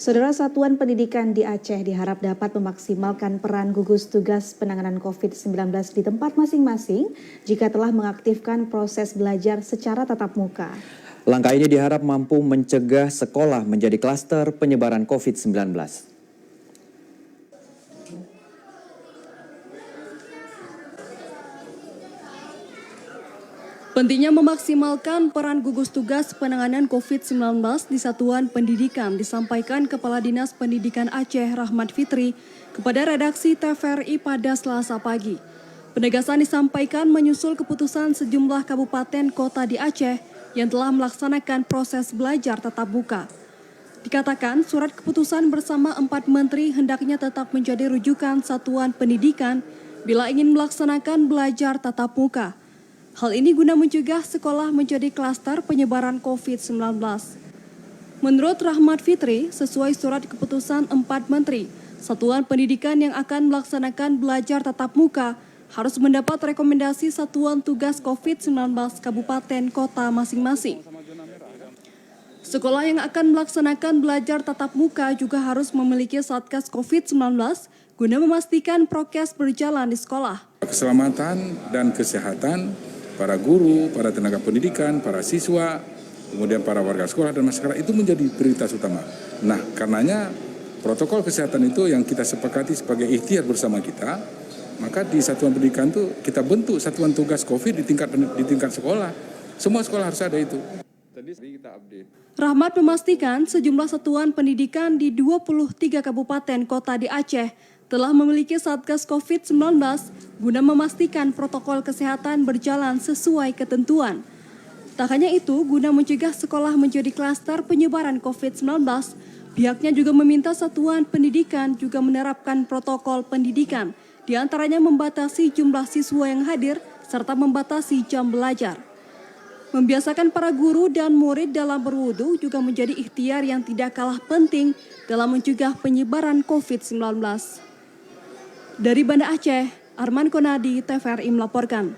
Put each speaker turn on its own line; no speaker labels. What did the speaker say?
Saudara, Satuan Pendidikan di Aceh diharap dapat memaksimalkan peran gugus tugas penanganan COVID-19 di tempat masing-masing jika telah mengaktifkan proses belajar secara tatap muka.
Langkah ini diharap mampu mencegah sekolah menjadi klaster penyebaran COVID-19.
Pentingnya memaksimalkan peran gugus tugas penanganan COVID-19 di Satuan Pendidikan disampaikan Kepala Dinas Pendidikan Aceh Rahmat Fitri kepada redaksi TVRI pada Selasa pagi. Penegasan disampaikan menyusul keputusan sejumlah kabupaten kota di Aceh yang telah melaksanakan proses belajar tatap muka. Dikatakan surat keputusan bersama 4 menteri hendaknya tetap menjadi rujukan Satuan Pendidikan bila ingin melaksanakan belajar tatap muka. Hal ini guna mencegah sekolah menjadi klaster penyebaran COVID-19. Menurut Rahmat Fitri, sesuai surat keputusan 4 menteri, Satuan Pendidikan yang akan melaksanakan belajar tatap muka harus mendapat rekomendasi Satuan Tugas COVID-19 Kabupaten Kota masing-masing. Sekolah yang akan melaksanakan belajar tatap muka juga harus memiliki Satgas COVID-19 guna memastikan prokes berjalan di sekolah.
Keselamatan dan kesehatan para guru, para tenaga pendidikan, para siswa, kemudian para warga sekolah dan masyarakat itu menjadi prioritas utama. Nah, karenanya protokol kesehatan itu yang kita sepakati sebagai ikhtiar bersama kita, maka di Satuan Pendidikan itu kita bentuk Satuan Tugas COVID di tingkat sekolah. Semua sekolah harus ada itu.
Rahmat memastikan sejumlah satuan pendidikan di 23 kabupaten kota di Aceh telah memiliki Satgas COVID-19 guna memastikan protokol kesehatan berjalan sesuai ketentuan. Tak hanya itu, guna mencegah sekolah menjadi klaster penyebaran COVID-19, pihaknya juga meminta satuan pendidikan juga menerapkan protokol pendidikan, diantaranya membatasi jumlah siswa yang hadir serta membatasi jam belajar. Membiasakan para guru dan murid dalam berwudu juga menjadi ikhtiar yang tidak kalah penting dalam mencegah penyebaran COVID-19. Dari Banda Aceh, Arman Konadi, TVRI melaporkan.